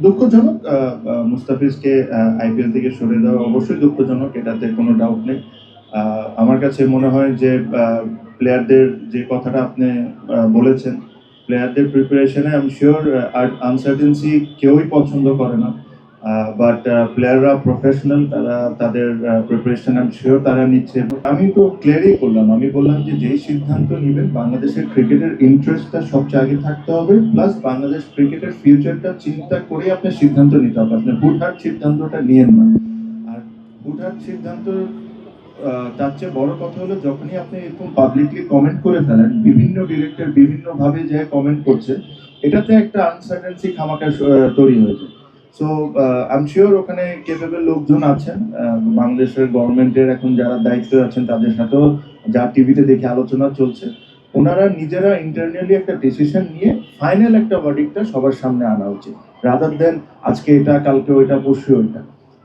দুঃখজনক মুস্তাফিজকে আইপিএল থেকে সরে দেওয়া অবশ্যই দুঃখজনক, এটাতে কোনো ডাউট নেই। আমার কাছে মনে হয় যে প্লেয়ারদের যে কথাটা আপনি বলেছেন, প্লেয়ারদের প্রিপারেশনে আমি শিওর আনসার্টেনসি কেউই পছন্দ করে না, বাট প্লেয়াররা প্রফেশনাল, তারা তাদের প্রিপারেশন আমি শিওর তারা নিচ্ছে। আমি তো ক্লিয়ারই করলাম, আমি বললাম যে যেই সিদ্ধান্ত নেবেন বাংলাদেশের ক্রিকেটের ইন্টারেস্টটা সবচেয়ে আগে থাকতে হবে, প্লাস বাংলাদেশ ক্রিকেটের ফিউচারটা চিন্তা করে আপনার সিদ্ধান্ত নিতে হবে। আপনি হুটহাট সিদ্ধান্তটা নিয়েন না। আর হুটহাট সিদ্ধান্ত তার চেয়ে বড় কথা হলো, যখনই আপনি এরকম পাবলিকলি কমেন্ট করে ফেলেন, বিভিন্ন ডিরেক্টর বিভিন্ন ভাবে যে কমেন্ট করছে, এটাতে একটা আনসার্টেনসি খামাকা তৈরি হয়েছে। সো আই এম শিওর ওখানে কেপেবল লোকজন আছেন, বাংলাদেশের গভর্নমেন্টের এখন যারা দায়িত্বে আছেন তাদের সাথেও যা টিভিতে দেখে আলোচনা চলছে, ওনারা নিজেরা ইন্টারনালি একটা ডিসিশন নিয়ে ফাইনাল একটা ভার্ডিক্টটা সবার সামনে আনা উচিত, রাদার দেন আজকে এটা কালকে ওইটা পরশু ওইটা।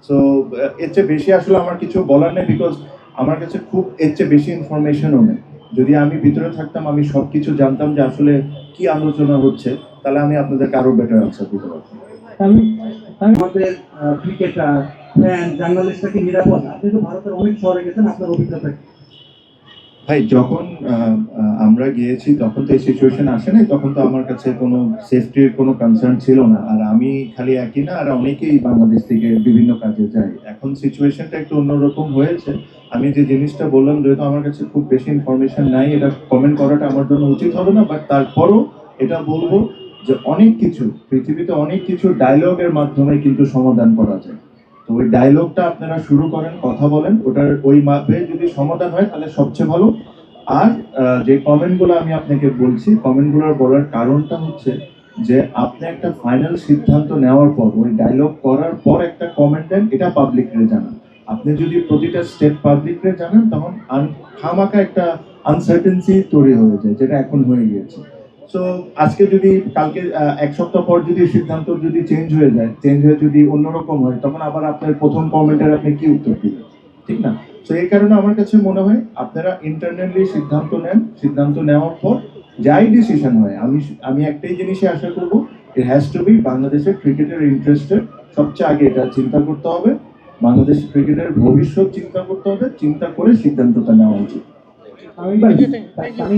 সো এর চেয়ে বেশি আসলে আমার কিছু বলার নেই, বিকজ আমার কাছে খুব এর চেয়ে বেশি ইনফরমেশনও নেই। যদি আমি ভিতরে থাকতাম, আমি সবকিছু জানতাম যে আসলে কি আলোচনা হচ্ছে, তাহলে আমি আপনাদেরকে আরো বেটার আনসার দিতে পারতাম। আমাদের ক্রিকেটার ফ্যান জার্নালিস্টরা কি নিরাপদ? আপনি তো ভারতের অনেক শহরে গেছেন, আপনার অভিজ্ঞতা কি? ভাই, যখন আমরা গিয়েছি তখন তো এই সিচুয়েশন আসে নাই, তখন তো আমার কাছে কোনো সেফটির কোনো কনসার্ন ছিল না। আর আমি খালি একই না, আর অনেকেই বাংলাদেশ থেকে বিভিন্ন কাজে যায়। এখন সিচুয়েশনটা একটু অন্যরকম হয়েছে। আমি যে জিনিসটা বললাম, যেহেতু আমার কাছে খুব বেশি ইনফরমেশন নাই, এটা কমেন্ট করাটা আমার জন্য উচিত হবে না, বাট তারপরও এটা বলবো যে অনেক কিছু পৃথিবীতে অনেক কিছু ডায়লগের মাধ্যমে কিন্তু সমাধান করা যায়। তো ওই ডায়লগটা আপনারা শুরু করেন, কথা বলেন, ওটার ওই মাপে যদি সমাধান হয় তাহলে সবচেয়ে ভালো। আর যে কমেন্টগুলো আমি আপনাকে বলছি, কমেন্টগুলো বলার কারণটা হচ্ছে যে আপনি একটা ফাইনাল সিদ্ধান্ত নেওয়ার পর ওই ডায়লগ করার পর একটা কমেন্ট দেন, এটা পাবলিকরে জানান। আপনি যদি প্রতিটা স্টেপ পাবলিকরে জানান, তখন খামাকা একটা আনসার্টেনসি তৈরি হয়ে যায়, যেটা এখন হয়ে গিয়েছে। সো আজকে যদি কালকে এক সপ্তাহ পর যদি সিদ্ধান্ত যদি চেঞ্জ হয়ে যায়, চেঞ্জ হয়ে যদি অন্যরকম হয়, তখন আবার আপনার প্রথম কমেন্টের আপনি কি উত্তর দিবেন? ঠিক না? তো এই কারণে আমার কাছে মনে হয় আপনারা ইন্টারনালি সিদ্ধান্ত নেন, সিদ্ধান্ত নেওয়ার পর যাই ডিসিশন হয়, আমি একটাই জিনিসে আশা করবো, ইট হ্যাজ টু বি বাংলাদেশের ক্রিকেটের ইন্টারেস্টের সবচেয়ে আগে এটা চিন্তা করতে হবে, বাংলাদেশ ক্রিকেটের ভবিষ্যৎ চিন্তা করতে হবে, চিন্তা করে সিদ্ধান্তটা নেওয়া উচিত। আমি